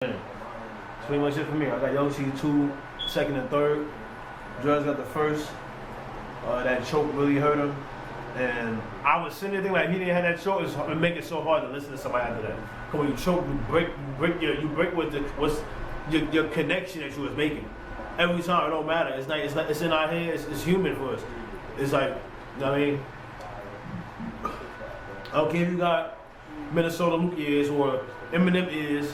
That's pretty much it for me. I got Yoshi 2, second and third. Druz got the first. That choke really hurt him. And I was sitting there thinking like he didn't have that choke, it make it so hard to listen to somebody after that. Cause when you choke, you break what's your connection that you was making. Every time it don't matter. It's in our heads. It's human for us. It's like, you know what I mean? Okay, if you got Minnesota Luke is or Eminem is,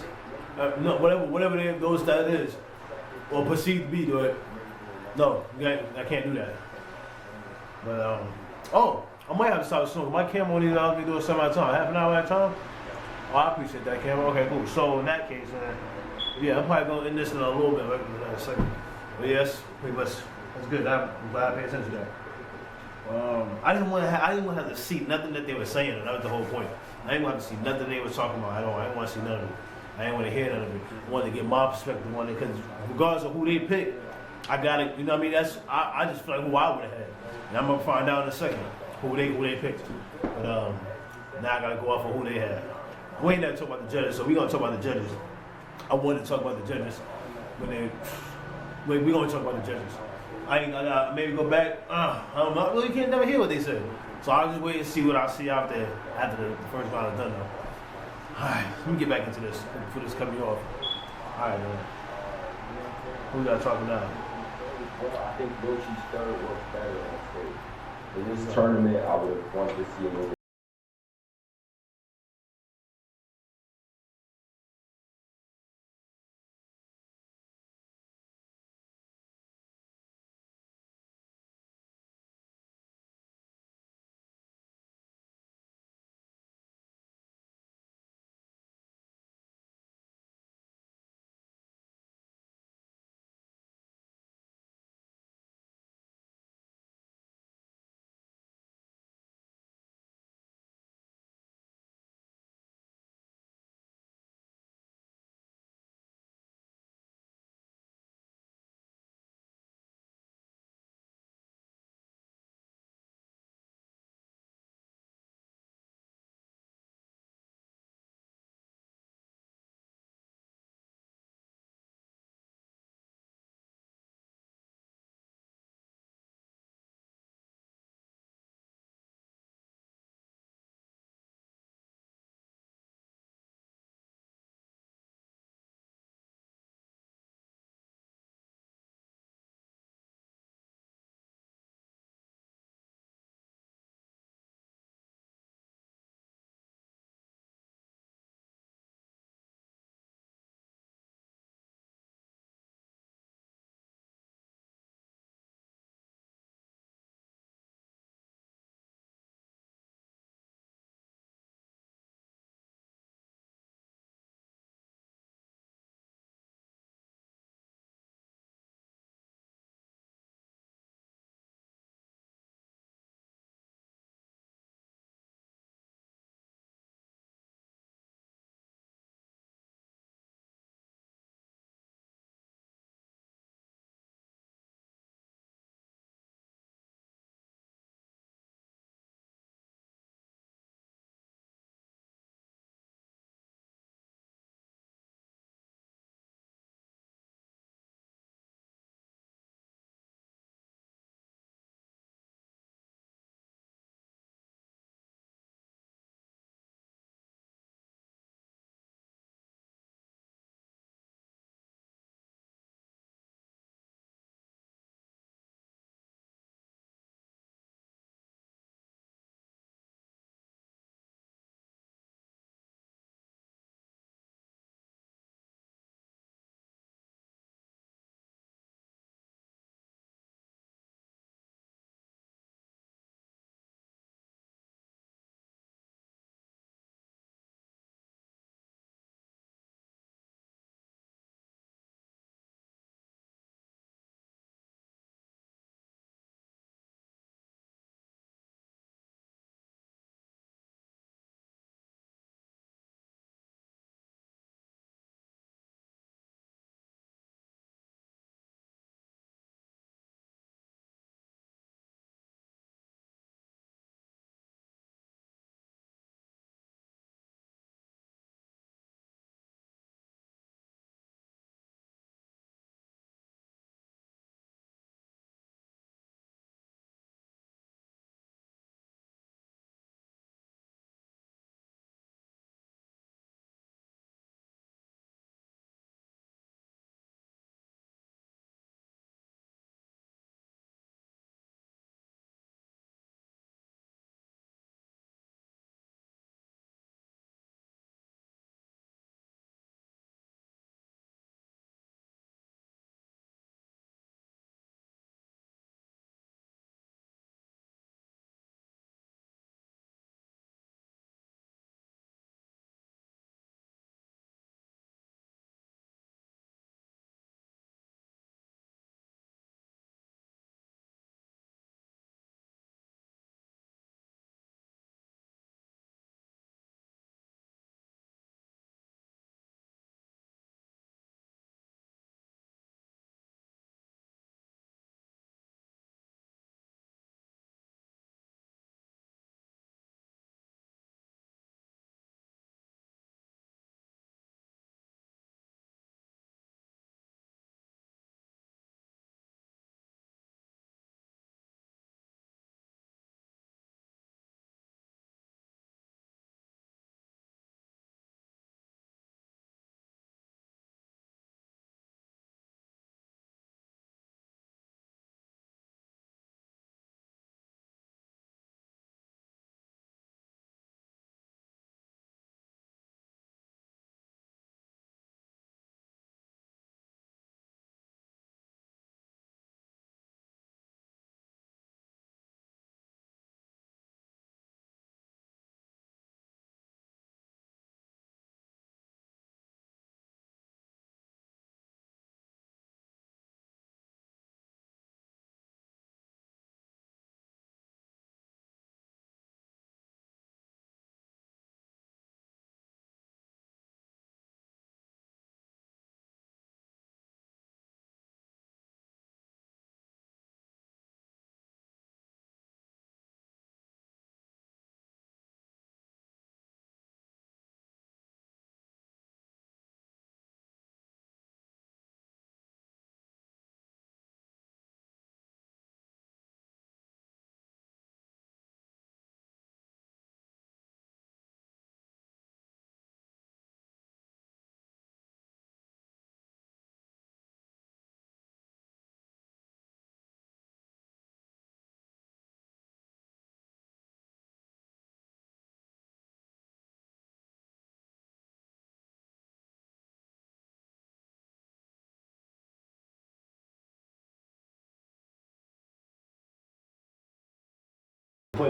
no, whatever those that is, or perceived to be, do it. No, I can't do that. But I might have to start soon. My camera only allows me to do it some at a time, half an hour at a time. Oh, I appreciate that camera. Okay, cool. So in that case, yeah, I'm probably gonna end this in a little bit, in a second. But yes, pretty much that's good. I'm glad I paid attention to that. I didn't want to have to see nothing that they were saying, and that was the whole point. I didn't want to see nothing they were talking about at all. I didn't want to see none of it. I didn't want to hear none of it. I wanted to get my perspective on it, because regardless of who they pick, I got it. You know what I mean? I just feel like who I would have had, and I'm gonna find out in a second who they picked. But now I gotta go off of who they had. We ain't never talk about the judges, so we gonna talk about the judges. I wanted to talk about the judges we gonna talk about the judges. I gotta maybe go back. I don't know. Well, you can't never hear what they said. So I'll just wait and see what I see out there after the first round is done now. Alright, let me get back into this before this cut me off. Alright, man. Who we got talking now? I think Yoshi's third was better on stage. In this tournament, I would have wanted to see a little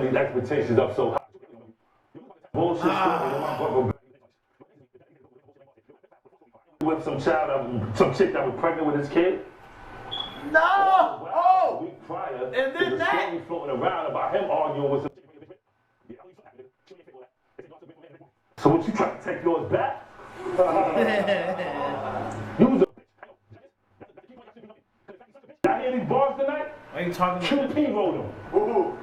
these expectations up so high. Bullshit story. My brother with some chick that was pregnant with his kid. No! Oh! A week prior, And then there's a story floating around about him arguing with some. So what you trying to take yours back? You was a bitch. I hear these bars tonight? Are you talking True P wrote them. Ooh.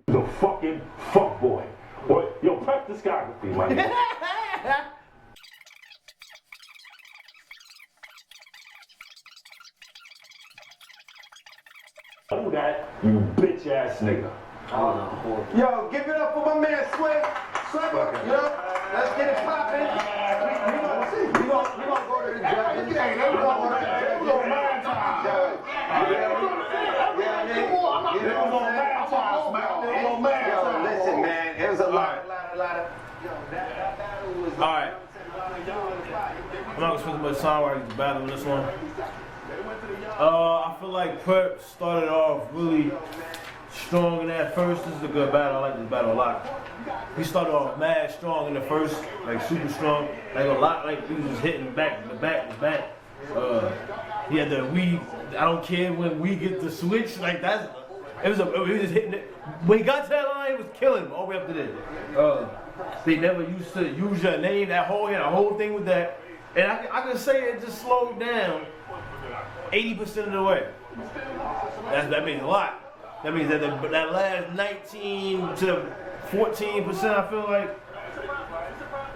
The fucking fuck boy. Boy, yo, prep discography, my nigga. Do that, you bitch ass nigga. Yo, give it up for my man Swave. Sevah, you know, let's get it poppin'. We gonna go to the judges. We gonna go to the judges. Yo, listen, man, it was a lot of, that battle was. All right. I'm not gonna spend much time while he's battling this one. I feel like Prep started off really strong in that first. This is a good battle. I like this battle a lot. He started off mad strong in the first, like super strong, like a lot, like he was just hitting the back. He had the I don't care when we get the switch, like that's. He was just hitting it. When he got to that line, it was killing him all the way up to there. They never used to use your name. He had a whole thing with that, and I can say it just slowed down 80% of the way. That means a lot. That means that that last 19 to 14%, I feel like,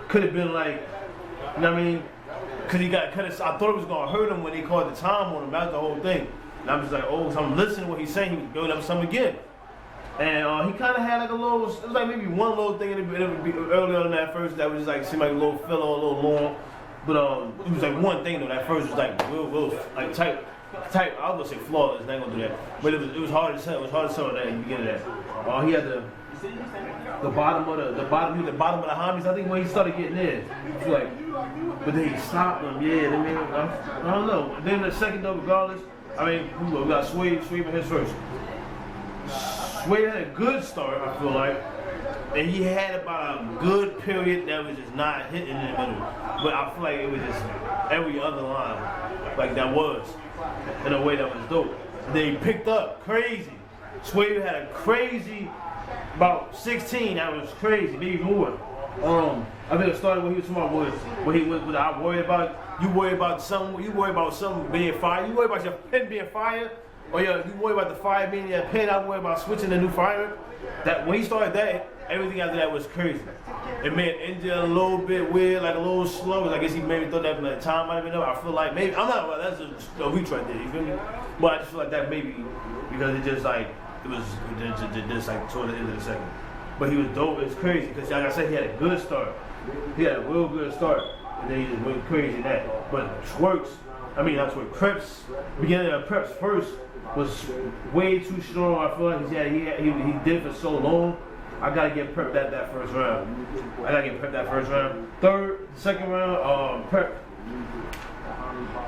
could have been like, you know what I mean? Because he got cut. I thought it was gonna hurt him when they called the time on him. That was the whole thing. And I'm just like, oh, so I'm listening to what he's saying. He was building up something again. And he kind of had like a little, it was like maybe one little thing early on in that first that was just like, seemed like a little filler, a little long. But it was like one thing though, that first was like real like type, I was gonna say flawless, I ain't gonna do that. But it was hard to tell, that in the beginning of that. He had the bottom of the homies, I think when he started getting in. It's like, but then he stopped them, yeah, I mean, I don't know. Then the second though, regardless, I mean, we got Swave in his first. Swave had a good start, I feel like, and he had about a good period that was just not hitting in the middle. But I feel like it was just every other line, like that was, in a way that was dope. They picked up crazy. Swave had a crazy, about 16, that was crazy, maybe more. I think it started when he was talking about what he was I worried about. You worry about something being fired. You worry about your pen being fired. Or you worry about the fire being in your pen. I worry about switching the new fire. That when he started that, everything after that was crazy. It made India a little bit weird, like a little slow. I guess he maybe thought that the time might have been up. I feel like maybe I'm not. That's a reach right there. You feel me? But I just feel like that maybe because it just like it was just like toward the end of the second. But he was dope. It's crazy because like I said, he had a good start. He had a real good start, and then he just went crazy in that. But Preps, beginning of Preps first was way too strong. I feel like he did for so long. I gotta get Prep that first round. Second round, Prep.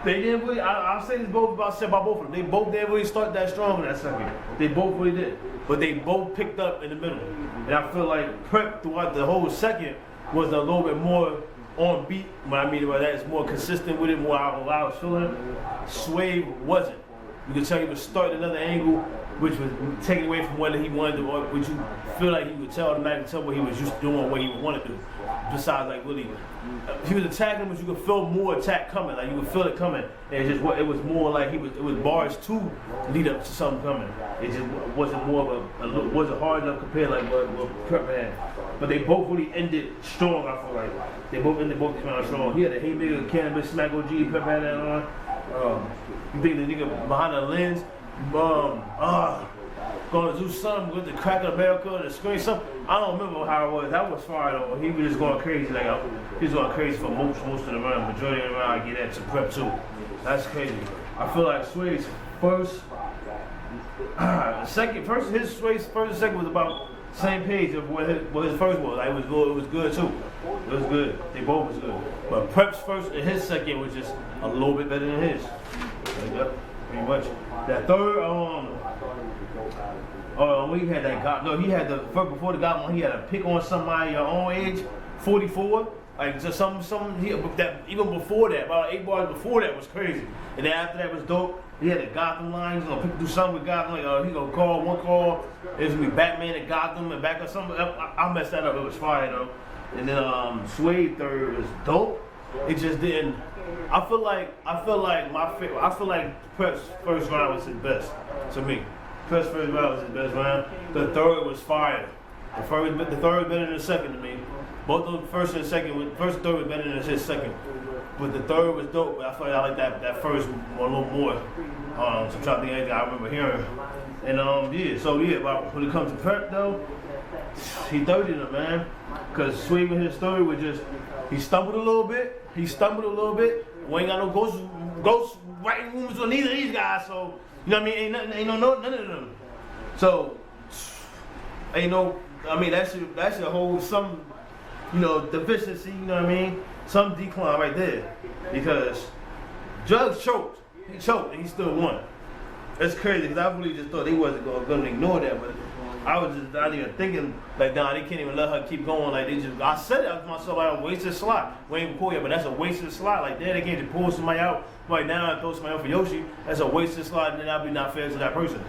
They didn't really. I'll say this about both of them. They both didn't really start that strong in that second. They both really did, but they both picked up in the middle. And I feel like Prep throughout the whole second was a little bit more on beat. What I mean by that is more consistent with it, more how I was feeling. Swave wasn't. You could tell he was starting another angle, which was taken away from what he wanted to, or which you feel like you could tell what he was used to doing, what he would want to do. Besides, like really, he was attacking, but you could feel more attack coming. Like you could feel it coming, and it was more like it was bars to lead up to something coming. It just wasn't wasn't hard enough compared like what Prep had. But they both really ended strong. I feel like they both ended strong. He had a haymaker, cannabis, smack OG, Prep had that on. You think the nigga behind the lens, gonna do something with the crack of America, the screen, something. I don't remember how it was. That was fire though. He was just going crazy. Like he was going crazy for most of the round. Majority of the round, I get that to Prep too. That's crazy. I feel like Swave's first, his first and second was about same page of what his first was. Like it was good too. It was good. They both was good. But Prep's first and his second was just a little bit better than his. Like, pretty much. That third, when he had that guy, no, he had the first before the guy one, he had a pick on somebody your own age, 44. Like just some that even before that, about 8 bars before that was crazy. And then after that was dope. He had the Gotham lines, do something with Gotham, like he gonna call one call, it was gonna be Batman and Gotham and back up something. I messed that up, it was fire though. And then Swave third was dope. It just didn't. I feel like Prep's first round was his best to me. Prep's first round was his best round. The third was fire. The third was better than the second to me. Both of the first and third was better than his second. But the third was dope, but I feel like I like that first one a little more. So I'm trying to think anything I remember hearing. And but when it comes to Prep though, he 30 in it, man. Cause Swave in his story was just, he stumbled a little bit. We ain't got no ghost writing rooms on neither of these guys, so you know what I mean? Ain't none of them. So that's a whole some deficiency, you know what I mean? Some decline right there. Because Jugs choked. He choked and he still won. That's crazy because I really just thought they wasn't gonna ignore that, but I was just not even thinking like, nah, they can't even let her keep going. Like I said it to myself, like a wasted slot. We ain't even pull yet, but that's a wasted slot. Like they can't just pull somebody out right now and throw somebody out for Yoshi. That's a wasted slot, and then that'd be not fair to that person.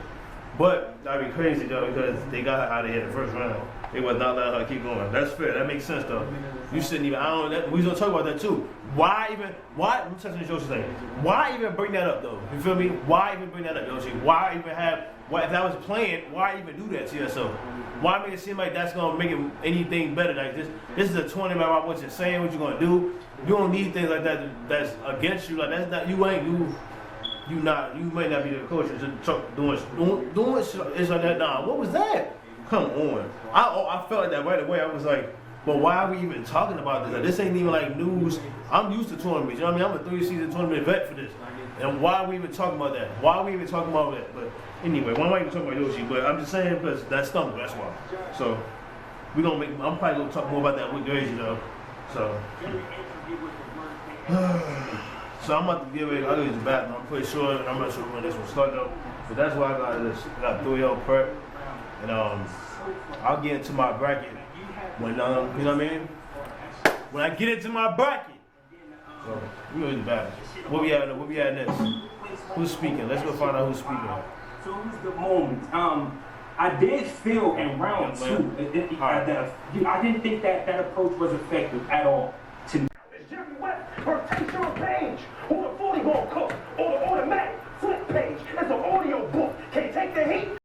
But that'd be crazy though because they got her out of here the first round. They was not letting her keep going. That's fair. That makes sense though. You shouldn't even. We was gonna talk about that too. Why? I'm touching Yoshi thing. Why even bring that up though? You feel me? Why even bring that up, Yoshi? Why even have? If that was planned, why even do that to yourself? Why make it seem like that's gonna make it anything better? Like this is a tournament about what you're saying, what you're gonna do. You don't need things like that that's against you. Like that's not you. You might not be the coach. Just doing shit. It's like that. Nah, what was that? Come on. I felt like that right away. I was like, but why are we even talking about this? Like, this ain't even like news. I'm used to tournaments. You know what I mean? I'm a 3-season tournament vet for this. And why are we even talking about that? Why are we even talking about that? But anyway, why am I even talking about Yoshi? But I'm just saying because that stumble. That's why. So I'm probably gonna talk more about that with Gracie though. So. So I'm about to give it. I'll go to the bathroom. I'm pretty sure. I'm not sure when this will start though. But that's why I got this. I got 3-0 prep. And I'll get into my bracket when you know what I mean? When I get into my bracket. So we go to the bathroom. What we at next? Who's speaking? Let's go find out who's speaking. So it was the moment. I did feel in round two, I didn't think that approach was effective at all.